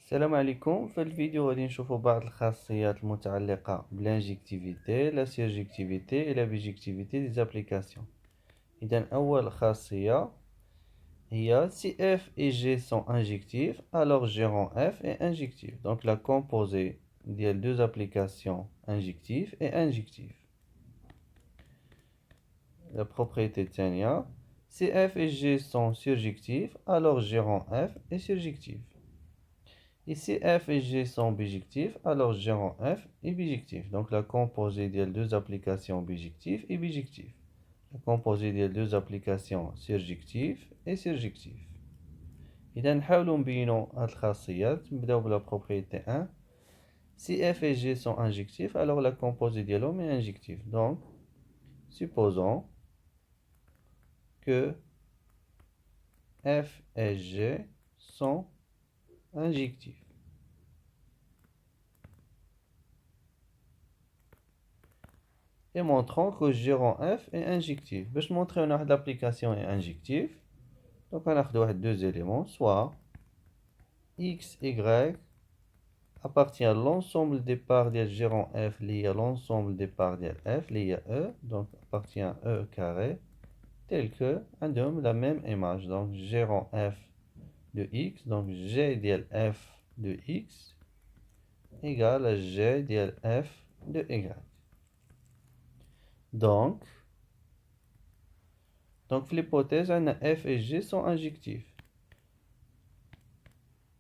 السلام عليكم. في الفيديو غادي نشوفوا بعض الخاصيات المتعلقة بالانجكتيفيتي لا سيرجكتيفيتي et la bijectivité des applications. إذن أول خاصية هي si F et G sont injectifs, alors G rend F est injectif. Donc la composée des deux applications injectives est injective. La propriété الثانية si F et G sont surjectifs, alors G rend F est surjectif. Ici, F et G sont bijectifs, alors G rend F est bijectif. Donc la composée des deux applications bijectives est bijective. La composée des deux applications surjectives est surjective. إذا نحاولوا نبينوا هاد الخاصيات. نبداو بلا propriété 1. Si F et G sont injectifs, alors la composée ديالهم est injective. Donc, supposons que F et G sont injectifs. Et montrons que G rend F est injectif. Pour montrer que l'application est injective, donc on a deux éléments, soit x, y appartient à l'ensemble des parts de G rend F lié à l'ensemble des parts de F lié à E, donc appartient à E carré, tel que on a la même image. Donc G rend F de x, donc G de F de x égale à G de F de y. Donc l'hypothèse, F et G sont injectifs.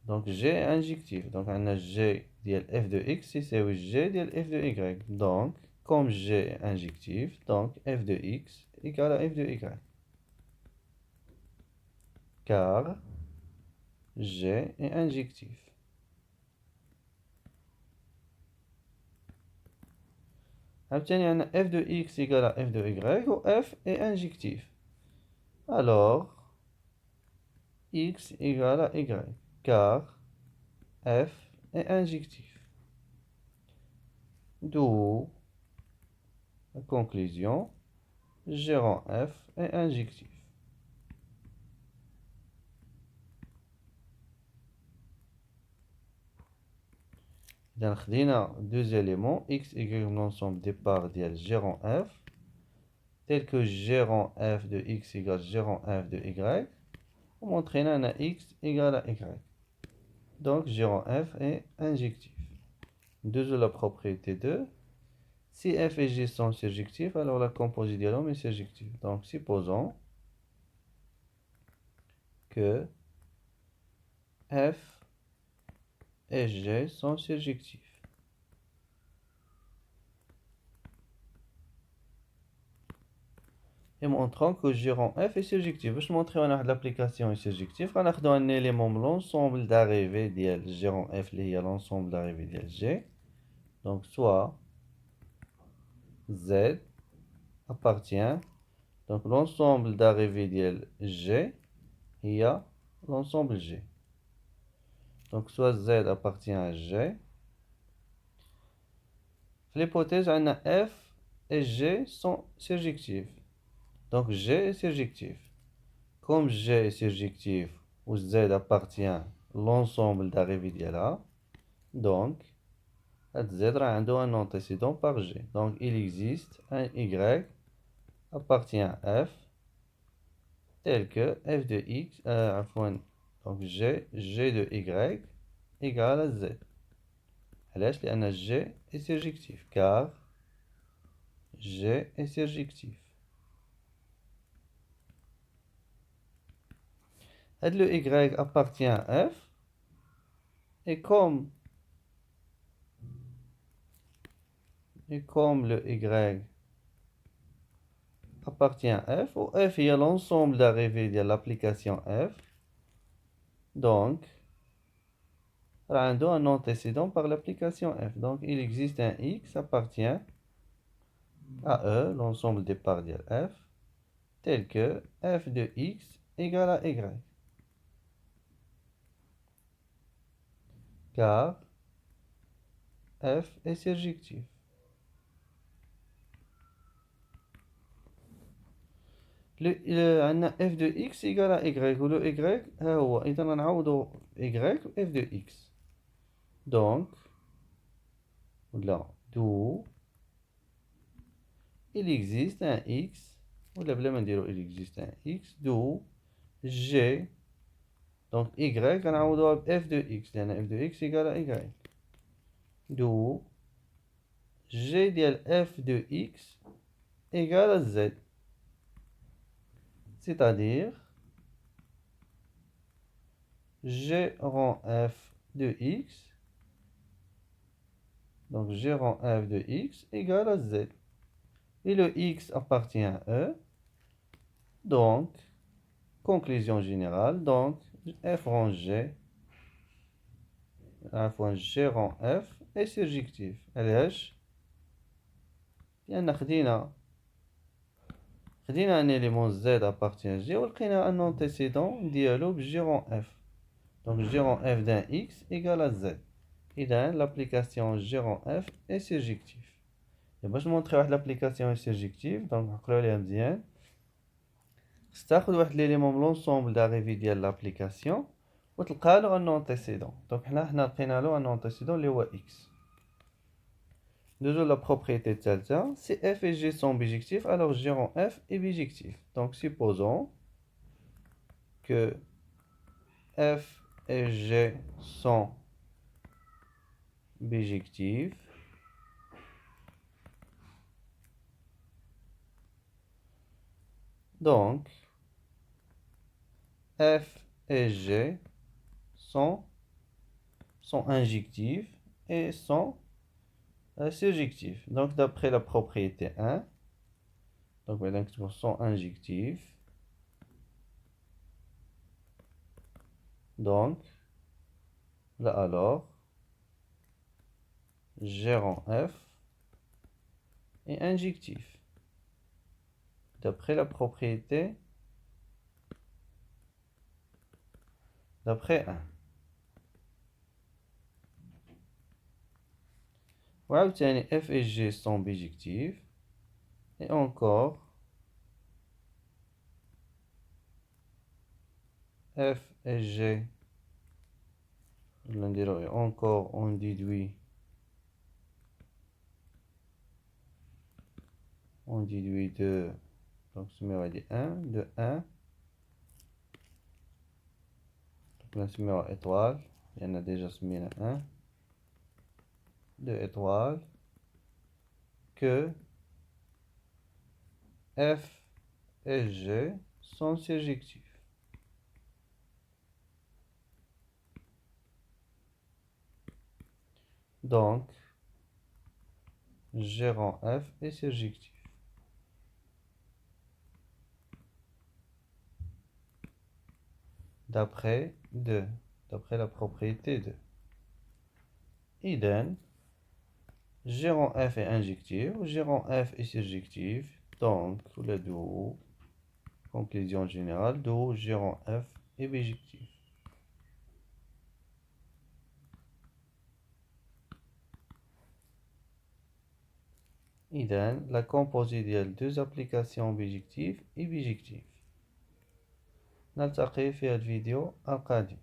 Donc G est injectif. Donc on a G de F de X, c'est G de F de Y. Donc, comme G est injectif, donc F de X égale à F de Y. Car G est injectif. Obtenir F de X égale à F de Y où F est injectif. Alors, X égale à Y. Car F est injectif. D'où la conclusion, G rend F est injectif. إذا خدينا deux éléments x, y l'ensemble des parts ديال G rend F tel que G rend F de x égale G rend F de y ومونطرينا أن x égale à y. Donc G rend F est injectif. De la propriété 2, si F et G sont surjectifs, alors la composée ديالهم est surjective. Donc supposons que F et G sont surjectifs. Et montrant que G rend F est surjectif. Pour montrer que l'application est surjective, on a un élément de l'ensemble d'arrivée de G rend F lié à l'ensemble d'arrivée de G. Donc soit Z appartient, donc l'ensemble d'arrivée de G et à l'ensemble G. Donc soit Z appartient à G. L'hypothèse, on a F et G sont surjectifs. Donc G est surjectif. Comme G est surjectif, où Z appartient à l'ensemble d'arrivée ديالها, donc Z a un antécédent par G. Donc il existe un Y appartient à F tel que F de X, donc G de Y égale à Z. علاش؟ لأن G est surjectif, car G est surjectif. Le Y appartient à F et comme le Y appartient à F, où F est l'ensemble d'arrivée de l'application F, donc il y a un antécédent par l'application F. Donc il existe un X appartient à E, l'ensemble des parts de F, tel que F de X égale à Y. Car F est surjectif. عندنا f de x égale à y و le y ها هو. إذا نعوضو y و f de x. Donc, là, d'où il existe un x, ou là, il existe un x, d'où g, donc y, on a f de x, f de x égale à y. D'où g de f de x égale à z. C'est-à-dire, g rang f de x, donc g rang f de x égale à z. Et le x appartient à E. Donc, conclusion générale, donc f rang g, g rang f est surjectif. علاش؟ لأن خدينا un élément z appartient à g ولقينا un antécédent ديالو ب g rang f. Donc g rang f d'un x égale à z. إذا l'application g rang f est surjective. Et باش نمونطري واحد l'application est surjective, donc نعقلو عليها مزيان. تاخد واحد l'élément من l'ensemble d'arrivée ديال l'application وتلقى له un antécédent. Donc حنا لقينا له un antécédent اللي هو x. Déjà la propriété الثالثة, si f et g sont bijectifs, alors g rang f est bijectif. Donc supposons que f et g sont bijectifs. Donc f et g sont injectifs et sont surjectifs. Donc d'après la propriété 1, donc maintenant sont injectifs. Donc là alors g rang f est injectif. D'après la propriété d'après 1. وعاوتاني f et g sont bijectifs. Et encore f et g, encore on déduit de, donc on va dire 1, de 1. Donc là c'est étoile, il y en a déjà mis 1, de étoile, que f et g sont surjectifs. Donc, g rang f est surjectif. D'après 2, d'après la propriété 2. Idem, g rang f est injectif, g rang f est surjectif. Donc, le duo, conclusion générale, duo g rang f est bijectif. إذن la composée ديال deux applications bijectives est bijective. نلتقي في الفيديو القادم.